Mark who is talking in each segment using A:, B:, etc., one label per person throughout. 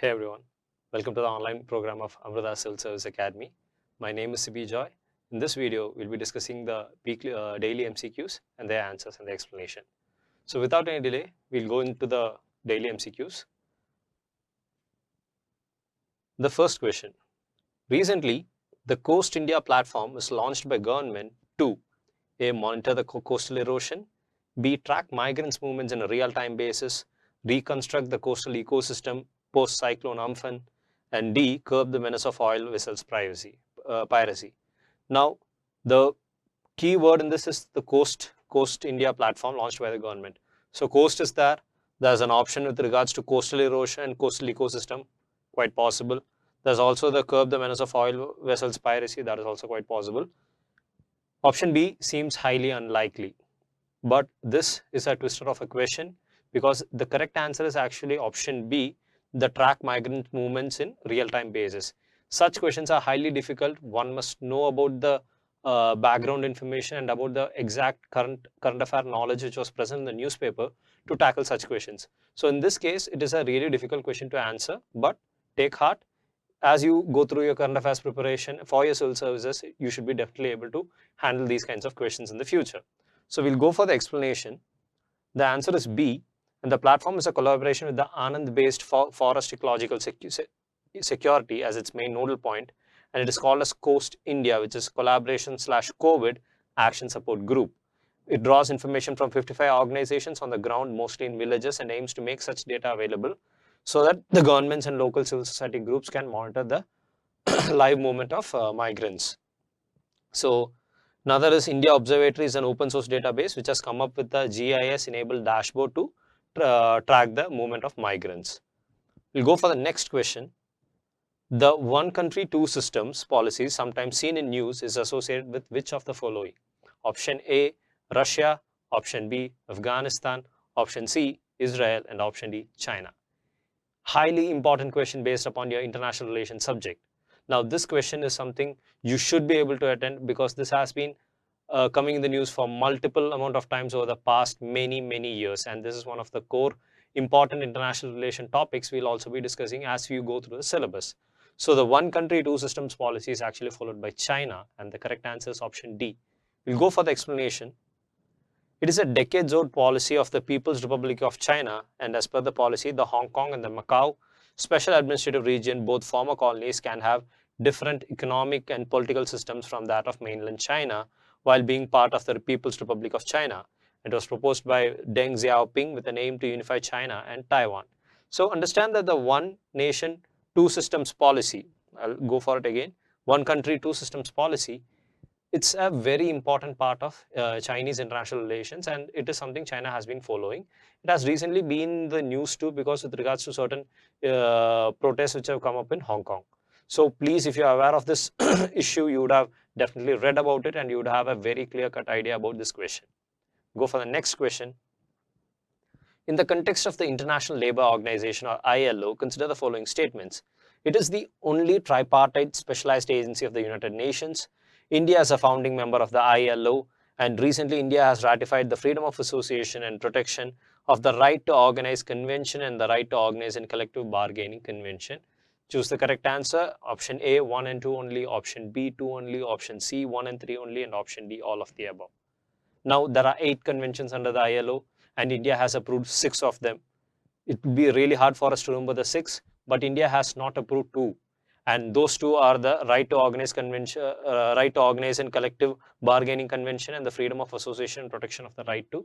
A: Hey everyone, welcome to the online program of Amrita Civil Service Academy. My name is Sibi Joy. In this video, we'll be discussing the daily MCQs and their answers and the explanation. So without any delay, we'll go into the daily MCQs. The first question. Recently, the Coast India platform was launched by government to A. Monitor the coastal erosion, B. Track migrants' movements on a real-time basis, reconstruct the coastal ecosystem post-cyclone Amphan, and D. Curb the menace of oil vessels piracy. Now, the key word in this is the Coast India platform launched by the government. So coast is there. There's an option with regards to coastal erosion and coastal ecosystem, quite possible. There's also the curb the menace of oil vessels piracy, that is also quite possible. Option B seems highly unlikely, but this is a twister of a question because the correct answer is actually option B, the track migrant movements in real-time basis. Such questions are highly difficult. One must know about the background information and about the exact current affair knowledge which was present in the newspaper to tackle such questions. So in this case, it is a really difficult question to answer, but take heart. As you go through your current affairs preparation for your civil services, you should be definitely able to handle these kinds of questions in the future. So we'll go for the explanation. The answer is B, and the platform is a collaboration with the Anand-based Forest Ecological Security as its main nodal point, and it is called as Coast India, which is collaboration/COVID action support group. It draws information from 55 organizations on the ground, mostly in villages, and aims to make such data available so that the governments and local civil society groups can monitor the live movement of migrants. So another is India Observatory is an open source database which has come up with the GIS enabled dashboard to track the movement of migrants. We'll go for the next question. The one country, two systems policy sometimes seen in news is associated with which of the following? Option A, Russia, option B, Afghanistan, option C, Israel, and option D, China. Highly important question based upon your international relations subject. Now this question is something you should be able to attend because this has been coming in the news for multiple amount of times over the past many years, and this is one of the core important international relation topics we'll also be discussing as we go through the syllabus. So the one country, two systems policy is actually followed by China, and the correct answer is option D. We'll go for the explanation. It is a decades-old policy of the People's Republic of China, and as per the policy, the Hong Kong and the Macau Special Administrative Region, both former colonies, can have different economic and political systems from that of mainland China while being part of the People's Republic of China. It was proposed by Deng Xiaoping with an aim to unify China and Taiwan. So understand that the one nation, two systems policy, I'll go for it again, one country, two systems policy, it's a very important part of Chinese international relations, and it is something China has been following. It has recently been in the news too because with regards to certain protests which have come up in Hong Kong. So please, if you are aware of this issue, you would have definitely read about it and you would have a very clear-cut idea about this question. Go for the next question. In the context of the International Labour Organization or ILO, consider the following statements. It is the only tripartite specialized agency of the United Nations. India is a founding member of the ILO, and recently India has ratified the Freedom of Association and Protection of the Right to Organize Convention and the Right to Organize and Collective Bargaining Convention. Choose the correct answer. Option A, 1 and 2 only. Option B, 2 only. Option C, 1 and 3 only. And option D, all of the above. Now, there are 8 conventions under the ILO, and India has approved 6 of them. It would be really hard for us to remember the 6, but India has not approved 2. And those 2 are the Right to Organize Convention, Right to Organize and Collective Bargaining Convention, and the Freedom of Association and Protection of the Right to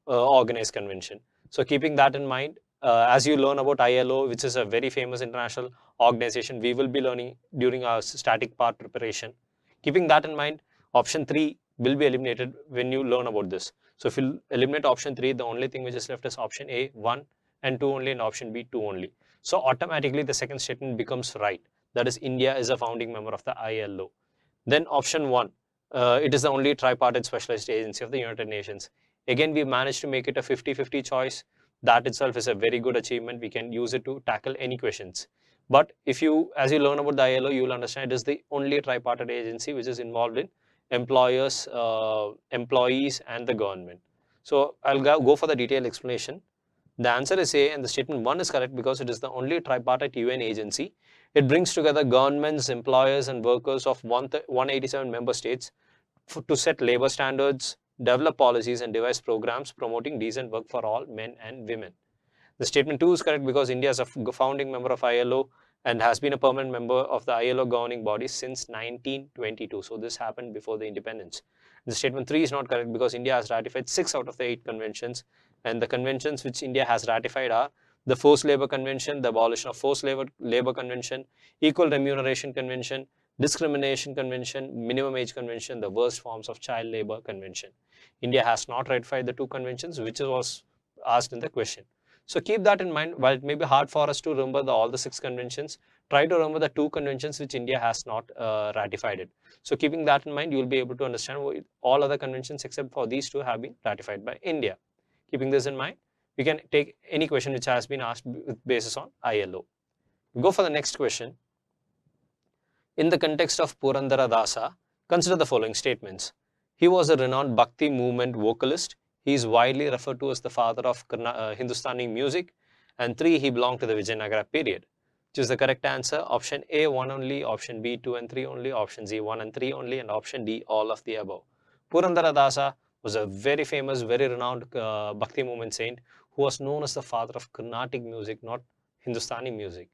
A: Organize Convention. So keeping that in mind, as you learn about ILO, which is a very famous international organization, we will be learning during our static part preparation. Keeping that in mind, option 3 will be eliminated when you learn about this. So if you eliminate option 3, the only thing which is left is option A, 1 and 2 only, and option B, 2 only. So automatically the second statement becomes right. That is, India is a founding member of the ILO. Then option 1, it is the only tripartite specialized agency of the United Nations. Again, we managed to make it a 50-50 choice. That itself is a very good achievement. We can use it to tackle any questions. But if you, as you learn about the ILO, you will understand it is the only tripartite agency which is involved in employers, employees, and the government. So I'll go for the detailed explanation. The answer is A, and the statement 1 is correct because it is the only tripartite UN agency. It brings together governments, employers and workers of 187 member states to set labor standards, develop policies and devise programs promoting decent work for all men and women. The statement 2 is correct because India is a founding member of ILO and has been a permanent member of the ILO governing body since 1922. So this happened before the independence. The statement 3 is not correct because India has ratified 6 out of the 8 conventions, and the conventions which India has ratified are the Forced Labor Convention, the Abolition of Forced Labor Convention, Equal Remuneration Convention, Discrimination Convention, Minimum Age Convention, the Worst Forms of Child Labor Convention. India has not ratified the 2 conventions which was asked in the question. So keep that in mind. While it may be hard for us to remember all the 6 conventions, try to remember the 2 conventions which India has not ratified it. So keeping that in mind, you will be able to understand why all other conventions except for these 2 have been ratified by India. Keeping this in mind, we can take any question which has been asked with basis on ILO. We'll go for the next question. In the context of Purandara Dasa, consider the following statements. He was a renowned Bhakti movement vocalist. He is widely referred to as the father of Hindustani music. And 3, he belonged to the Vijayanagara period. Choose the correct answer. Option A, 1 only. Option B, 2 and 3 only. Option C, 1 and 3 only. And option D, all of the above. Purandara Dasa was a very famous, very renowned Bhakti movement saint who was known as the father of Carnatic music, not Hindustani music.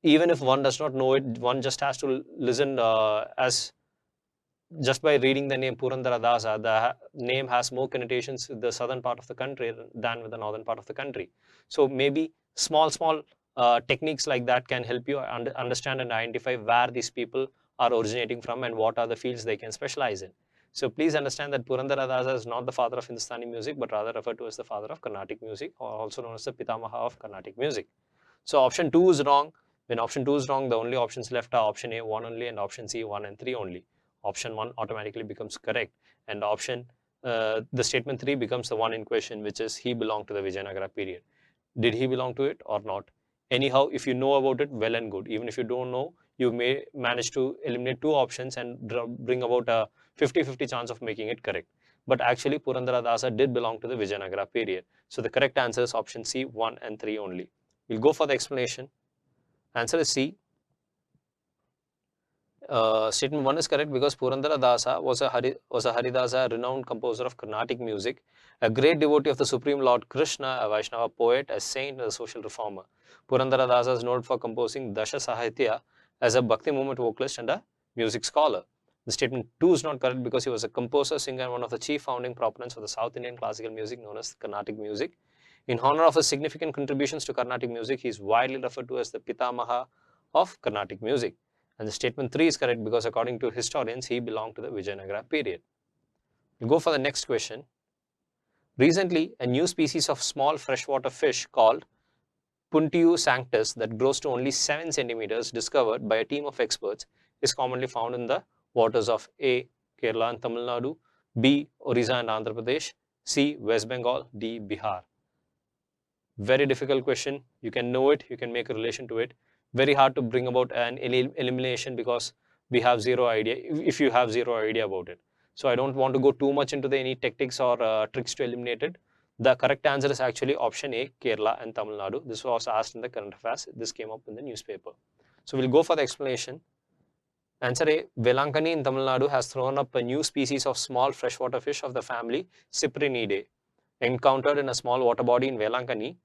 A: Even if one does not know it, one just has to listen as just by reading the name Purandara Dasa, the name has more connotations with the southern part of the country than with the northern part of the country. So maybe small techniques like that can help you understand and identify where these people are originating from and what are the fields they can specialize in. So please understand that Purandara Dasa is not the father of Hindustani music, but rather referred to as the father of Carnatic music, or also known as the Pitamaha of Carnatic music. So option 2 is wrong. When option 2 is wrong, the only options left are option A, 1 only, and option C, 1 and 3 only. Option 1 automatically becomes correct, and the statement 3 becomes the one in question, which is he belonged to the Vijayanagara period. Did he belong to it or not? Anyhow, if you know about it, well and good. Even if you don't know, you may manage to eliminate 2 options and bring about a 50-50 chance of making it correct. But actually, Purandara Dasa did belong to the Vijayanagara period. So the correct answer is option C, 1 and 3 only. We'll go for the explanation. Answer is C. Statement 1 is correct because Purandara Dasa was a Haridasa, a renowned composer of Carnatic music, a great devotee of the Supreme Lord Krishna, a Vaishnava poet, a saint, and a social reformer. Purandara Dasa is known for composing Dasha Sahitya as a Bhakti movement vocalist and a music scholar. The statement 2 is not correct because he was a composer, singer, and one of the chief founding proponents of the South Indian classical music known as Carnatic music. In honor of his significant contributions to Carnatic music, he is widely referred to as the Pitamaha of Carnatic music. And the statement 3 is correct because according to historians, he belonged to the Vijayanagara period. We'll go for the next question. Recently, a new species of small freshwater fish called Puntiu sanctus that grows to only 7 centimeters, discovered by a team of experts, is commonly found in the waters of A, Kerala and Tamil Nadu, B, Orissa and Andhra Pradesh, C, West Bengal, D, Bihar. Very difficult question. You can know it, you can make a relation to it. Very hard to bring about an elimination because we have zero idea, if you have zero idea about it. So I don't want to go too much into any tactics or tricks to eliminate it. The correct answer is actually option A, Kerala and Tamil Nadu. This was asked in the current affairs. This came up in the newspaper. So we'll go for the explanation. Answer A, Velankani in Tamil Nadu has thrown up a new species of small freshwater fish of the family Cyprinidae. Encountered in a small water body in Velankani,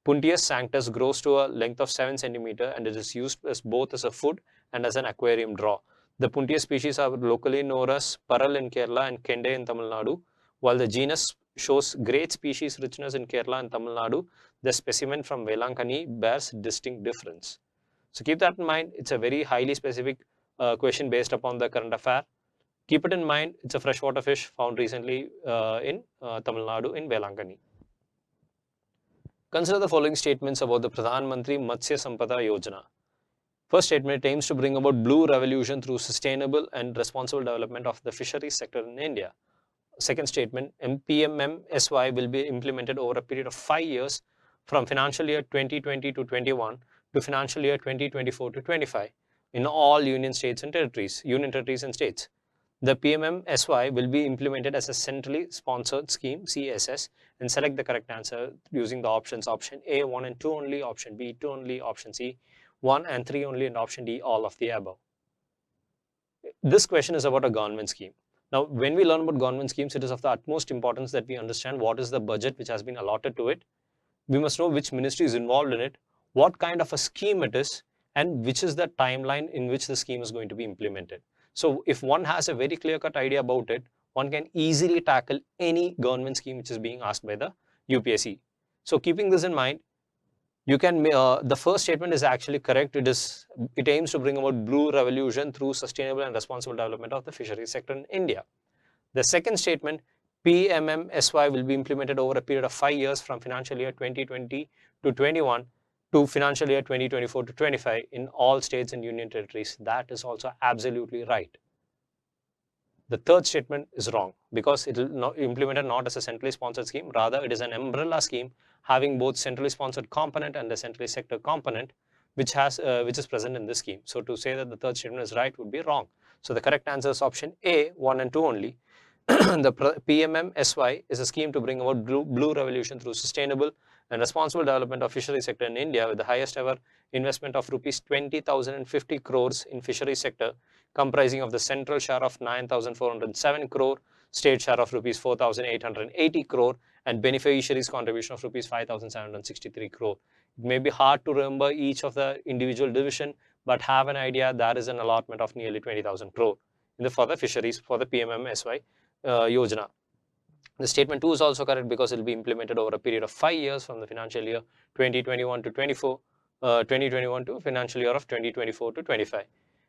A: Puntius sanctus grows to a length of 7 centimeters and it is used as both as a food and as an aquarium draw. The Puntius species are locally known as Paral in Kerala and Kende in Tamil Nadu. While the genus shows great species richness in Kerala and Tamil Nadu, the specimen from Velankani bears distinct difference. So keep that in mind. It's a very highly specific question based upon the current affair. Keep it in mind. It's a freshwater fish found recently in Tamil Nadu in Velankani. Consider the following statements about the Pradhan Mantri Matsya Sampada Yojana. First statement, it aims to bring about blue revolution through sustainable and responsible development of the fisheries sector in India. Second statement, MPMMSY will be implemented over a period of 5 years from financial year 2020 to 21 to financial year 2024 to 25 in all union territories and states. The PMMSY will be implemented as a centrally sponsored scheme, CSS, and select the correct answer using the options option A, 1 and 2 only, option B, 2 only, option C, 1 and 3 only, and option D, all of the above. This question is about a government scheme. Now, when we learn about government schemes, it is of the utmost importance that we understand what is the budget which has been allotted to it. We must know which ministry is involved in it, what kind of a scheme it is, and which is the timeline in which the scheme is going to be implemented. So if one has a very clear-cut idea about it, one can easily tackle any government scheme which is being asked by the UPSC. So keeping this in mind, you can, the first statement is actually correct. It aims to bring about blue revolution through sustainable and responsible development of the fisheries sector in India. The second statement, PMMSY will be implemented over a period of 5 years from financial year 2020 to 21 to financial year 2024 to 25 in all states and union territories. That is also absolutely right. The third statement is wrong because it will not implemented not as a centrally sponsored scheme. Rather, it is an umbrella scheme having both centrally sponsored component and the centrally sector component, which is present in this scheme. So to say that the third statement is right would be wrong. So the correct answer is option A, 1 and 2 only. The PMMSY is a scheme to bring about blue revolution through sustainable and responsible development of fishery sector in India, with the highest ever investment of rupees 20,050 crores in fishery sector, comprising of the central share of 9,407 crore, state share of rupees 4,880 crore, and beneficiaries contribution of rupees 5,763 crore. It may be hard to remember each of the individual division, but have an idea that is an allotment of nearly 20,000 crore for the fisheries for the PMMSY Yojana. The statement 2 is also correct because it will be implemented over a period of 5 years from the financial year 2021 to 2021 to financial year of 2024 to 25.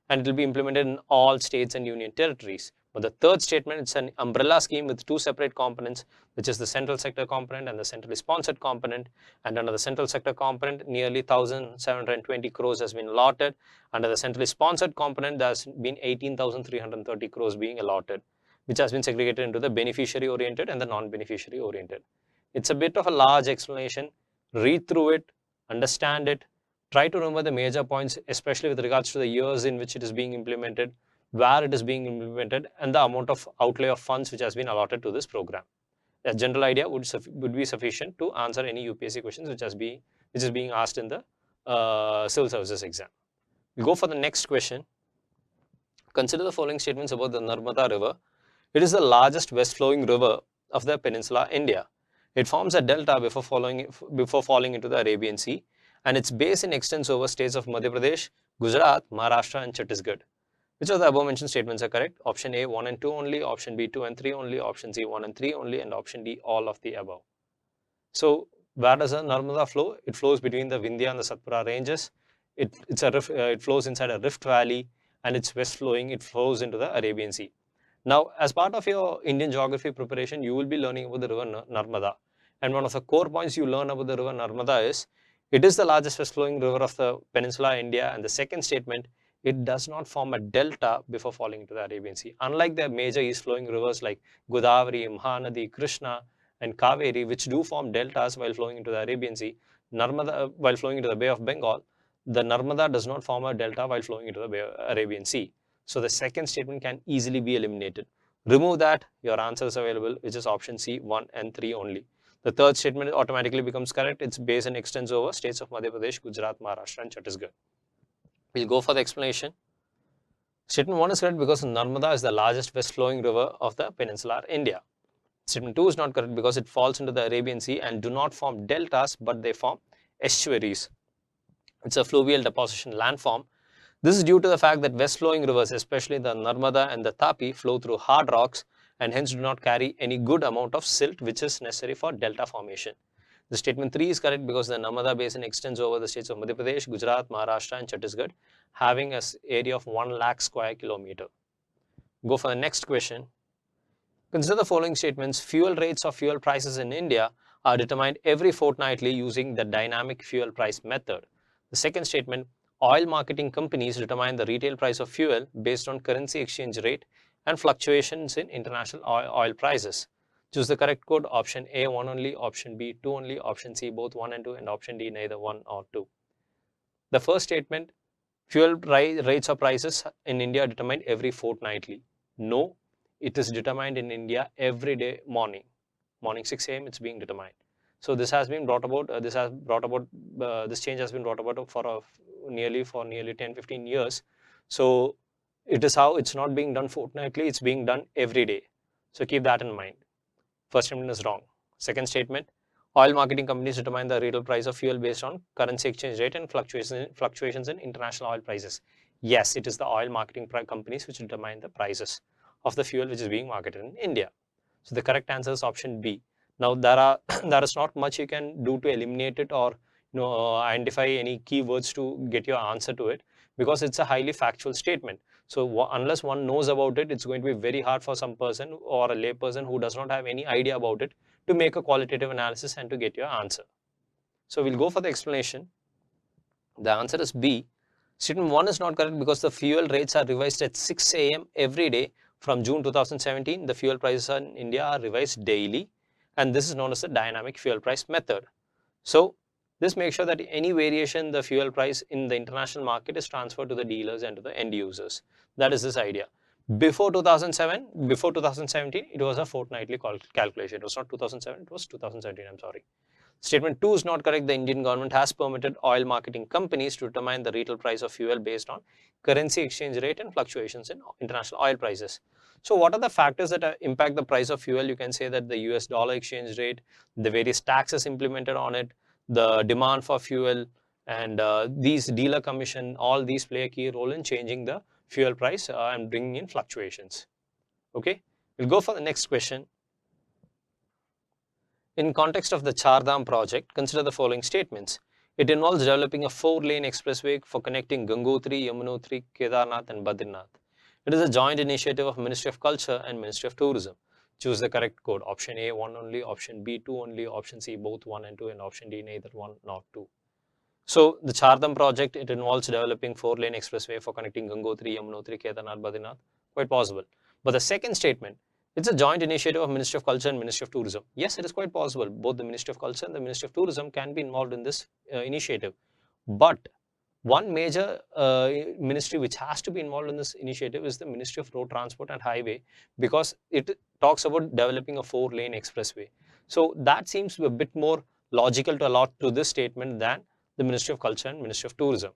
A: And it will be implemented in all states and union territories. But the third statement, it's an umbrella scheme with two separate components, which is the central sector component and the centrally sponsored component. And under the central sector component, nearly 1,720 crores has been allotted. Under the centrally sponsored component, there has been 18,330 crores being allotted, which has been segregated into the beneficiary oriented and the non-beneficiary oriented. It's a bit of a large explanation. Read through it, understand it, try to remember the major points, especially with regards to the years in which it is being implemented, where it is being implemented, and the amount of outlay of funds which has been allotted to this program. A general idea would be sufficient to answer any UPSC questions which is being asked in the civil services exam. We'll go for the next question. Consider the following statements about the Narmada River. It is the largest west-flowing river of the peninsula India. It forms a delta before falling into the Arabian Sea, and its basin extends over states of Madhya Pradesh, Gujarat, Maharashtra, and Chhattisgarh. Which of the above mentioned statements are correct? Option A, 1 and 2 only, option B, 2 and 3 only, option C, 1 and 3 only, and option D, all of the above. So, where does the Narmada flow? It flows between the Vindhya and the Satpura ranges. It flows inside a rift valley, and it's west flowing. It flows into the Arabian Sea. Now, as part of your Indian geography preparation, you will be learning about the river Narmada. And one of the core points you learn about the river Narmada is, it is the largest west-flowing river of the peninsula India. And the second statement, it does not form a delta before falling into the Arabian Sea. Unlike the major east-flowing rivers like Godavari, Mahanadi, Krishna, and Kaveri, which do form deltas while flowing into the Arabian Sea, Narmada, while flowing into the Bay of Bengal, the Narmada does not form a delta while flowing into the Arabian Sea. So the second statement can easily be eliminated. Remove that, your answer is available, which is option C, 1 and 3 only. The third statement automatically becomes correct. Its basin extends over states of Madhya Pradesh, Gujarat, Maharashtra, and Chhattisgarh. We'll go for the explanation. Statement 1 is correct because Narmada is the largest west-flowing river of the peninsular India. Statement 2 is not correct because it falls into the Arabian Sea and do not form deltas, but they form estuaries. It's a fluvial deposition landform. This is due to the fact that west-flowing rivers, especially the Narmada and the Tapi, flow through hard rocks and hence do not carry any good amount of silt, which is necessary for delta formation. The statement 3 is correct because the Narmada basin extends over the states of Madhya Pradesh, Gujarat, Maharashtra, and Chhattisgarh, having an area of 1 lakh square kilometer. Go for the next question. Consider the following statements. Fuel rates of fuel prices in India are determined every fortnightly using the dynamic fuel price method. The second statement, oil marketing companies determine the retail price of fuel based on currency exchange rate and fluctuations in international oil prices. Choose the correct code. Option A, 1 only, option B, 2 only, option C, both 1 and 2, and option D, neither 1 or 2. The first statement, fuel rates or prices in India are determined every fortnightly. No, it is determined in India every day morning 6 a.m. it's being determined. So this has been brought about, this change has been brought about for nearly 10-15 years. So it is how it's not being done fortnightly, it's being done every day. So keep that in mind. First statement is wrong. Second statement, oil marketing companies determine the retail price of fuel based on currency exchange rate and fluctuations in international oil prices. Yes, it is the oil marketing companies which determine the prices of the fuel which is being marketed in India. So the correct answer is option B. Now there is not much you can do to eliminate it or identify any keywords to get your answer to it, because it's a highly factual statement. So unless one knows about it, it's going to be very hard for some person or a lay person who does not have any idea about it to make a qualitative analysis and to get your answer. So we'll go for the explanation. The answer is B. Statement 1 is not correct because the fuel rates are revised at 6 a.m. every day. From June 2017, the fuel prices in India are revised daily, and this is known as the dynamic fuel price method. So this makes sure that any variation in the fuel price in the international market is transferred to the dealers and to the end users. That is this idea. Before 2017, it was a fortnightly calculation. It was not 2007, it was 2017, I'm sorry. Statement 2 is not correct. The Indian government has permitted oil marketing companies to determine the retail price of fuel based on currency exchange rate and fluctuations in international oil prices. So what are the factors that impact the price of fuel? You can say that the US dollar exchange rate, the various taxes implemented on it, the demand for fuel, and these dealer commission, all these play a key role in changing the fuel price and bringing in fluctuations. Okay, we'll go for the next question. In context of the Char Dham project, consider the following statements. It involves developing a 4-lane expressway for connecting Gangotri, Yamunotri, Kedarnath and Badrinath. It is a joint initiative of Ministry of Culture and Ministry of Tourism. Choose the correct code. Option A, 1 only. Option B, 2 only. Option C, both 1 and 2. And option D, neither 1 nor 2. So the Char Dham project, it involves developing 4-lane expressway for connecting Gangotri, Yamunotri, Kedarnath, Badrinath. Quite possible. But the second statement, it's a joint initiative of Ministry of Culture and Ministry of Tourism. Yes, it is quite possible. Both the Ministry of Culture and the Ministry of Tourism can be involved in this initiative. But one major ministry which has to be involved in this initiative is the Ministry of Road Transport and Highway, because it talks about developing a 4-lane expressway. So that seems to be a bit more logical to allot to this statement than the Ministry of Culture and Ministry of Tourism.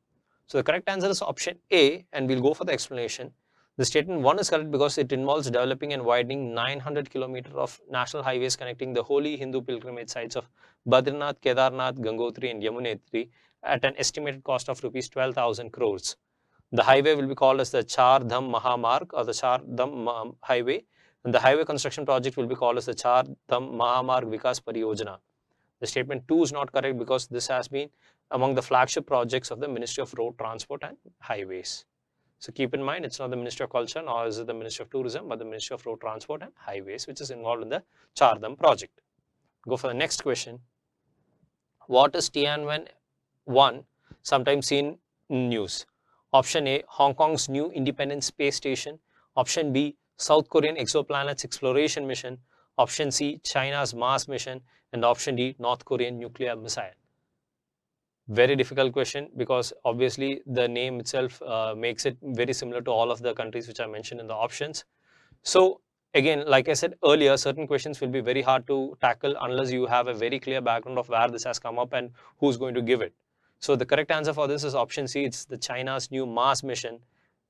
A: So the correct answer is option A, and we'll go for the explanation. The statement 1 is correct because it involves developing and widening 900 kilometers of national highways connecting the holy Hindu pilgrimage sites of Badrinath, Kedarnath, Gangotri and Yamunotri at an estimated cost of rupees 12,000 crores. The highway will be called as the Char Dham Mahamarg or the Char Dham Highway, and the highway construction project will be called as the Char Dham Mahamarg Vikas Pariyojana. The statement 2 is not correct because this has been among the flagship projects of the Ministry of Road Transport and Highways. So keep in mind, it's not the Ministry of Culture nor is it the Ministry of Tourism, but the Ministry of Road Transport and Highways, which is involved in the Char Dham project. Go for the next question. What is Tiananmen 1 sometimes seen in news? Option A, Hong Kong's new independent space station. Option B, South Korean exoplanets exploration mission. Option C, China's Mars mission. And option D, North Korean nuclear missile. Very difficult question because obviously the name itself makes it very similar to all of the countries which I mentioned in the options. So again, like I said earlier, certain questions will be very hard to tackle unless you have a very clear background of where this has come up and who's going to give it. So the correct answer for this is option C. It's the China's new Mars mission.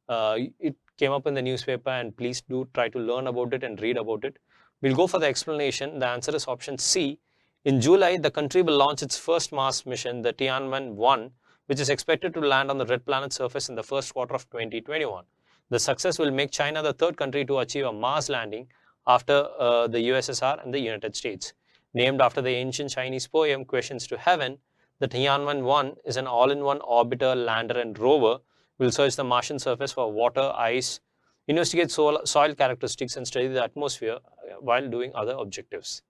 A: It came up in the newspaper, and please do try to learn about it and read about it. We'll go for the explanation. The answer is option C. In July, the country will launch its first Mars mission, the Tiananmen 1, which is expected to land on the red planet surface in the first quarter of 2021. The success will make China the third country to achieve a Mars landing after the USSR and the United States. Named after the ancient Chinese poem Questions to Heaven, the Tiananmen 1 is an all-in-one orbiter, lander and rover. Will search the Martian surface for water, ice, investigate soil characteristics and study the atmosphere while doing other objectives.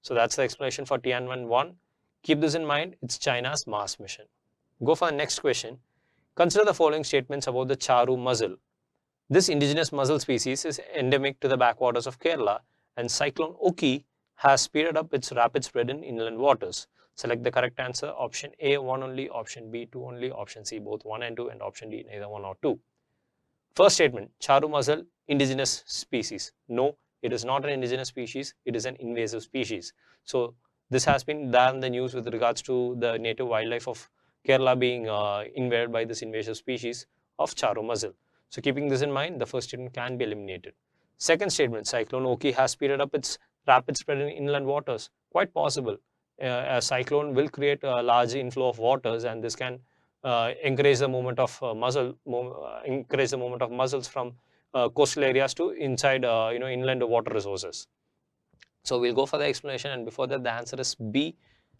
A: So that's the explanation for Tiananmen 1. Keep this in mind, it's China's Mars mission. Go for the next question. Consider the following statements about the Charu mussel. This indigenous mussel species is endemic to the backwaters of Kerala, and cyclone Oki has speeded up its rapid spread in inland waters. Select the correct answer. Option A, 1 only. Option B, 2 only. Option C, both 1 and 2. And option D, neither 1 or 2. First statement, charu mussel, indigenous species. No, it is not an indigenous species, it is an invasive species. So this has been there in the news with regards to the native wildlife of Kerala being invaded by this invasive species of charu mussel. So keeping this in mind, the first statement can be eliminated. Second statement, cyclone Oki has speeded up its rapid spread in inland waters. Quite possible. A cyclone will create a large inflow of waters, and this can encourage the movement of encourage the movement of mussels from coastal areas to inside inland water resources. So we'll go for the explanation, and before that the answer is B,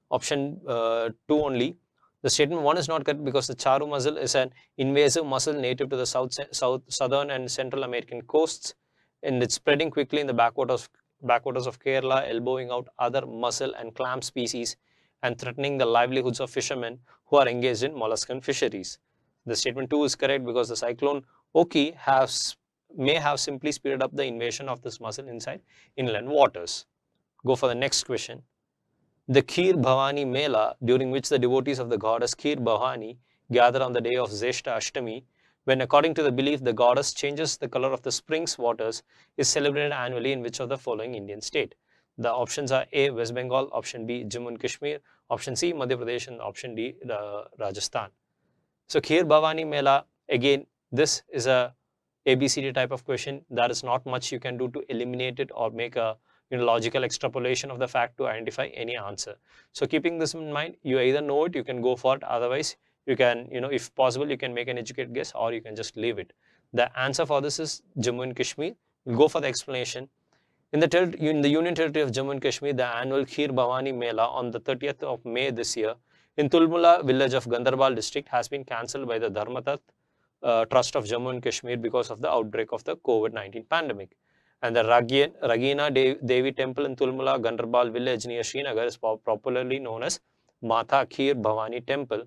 A: option 2 only. The statement 1 is not correct because the charu mussel is an invasive mussel native to the southern and Central American coasts, and it's spreading quickly in the backwaters of Kerala, elbowing out other mussel and clam species and threatening the livelihoods of fishermen who are engaged in molluscan fisheries. The statement 2 is correct because the cyclone Oki may have simply speeded up the invasion of this mussel inside inland waters. Go for the next question. The Kheer Bhavani Mela, during which the devotees of the goddess Kheer Bhavani gather on the day of Zeshta Ashtami, when according to the belief the goddess changes the color of the spring's waters, is celebrated annually in which of the following Indian state? The options are A, West Bengal, option B, Jammu and Kashmir, option C, Madhya Pradesh, and option D, Rajasthan. So Kheer Bhavani Mela, again, this is a ABCD type of question. There is not much you can do to eliminate it or make a logical extrapolation of the fact to identify any answer. So keeping this in mind, you either know it, you can go for it. Otherwise, you can, if possible, you can make an educated guess or you can just leave it. The answer for this is Jammu and Kashmir. We'll go for the explanation. In the Union Territory of Jammu and Kashmir, the annual Kheer Bhavani Mela on the 30th of May this year in Tulmula village of Gandarbal district has been cancelled by the Dharmatat Trust of Jammu and Kashmir because of the outbreak of the COVID-19 pandemic. And the Ragina Devi temple in Tulmula, Gandarbal village near Srinagar is popularly known as Mata Kheer Bhavani temple,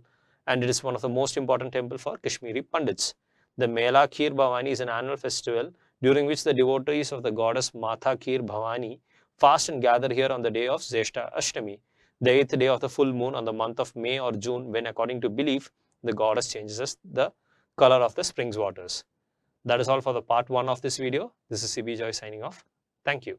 A: and it is one of the most important temple for Kashmiri Pandits. The Mela Kheer Bhavani is an annual festival during which the devotees of the goddess Mata Kheer Bhavani fast and gather here on the day of Zeshta Ashtami, the 8th day of the full moon on the month of May or June, when according to belief, the goddess changes the color of the spring's waters. That is all for the part 1 of this video. This is CB Joy signing off. Thank you.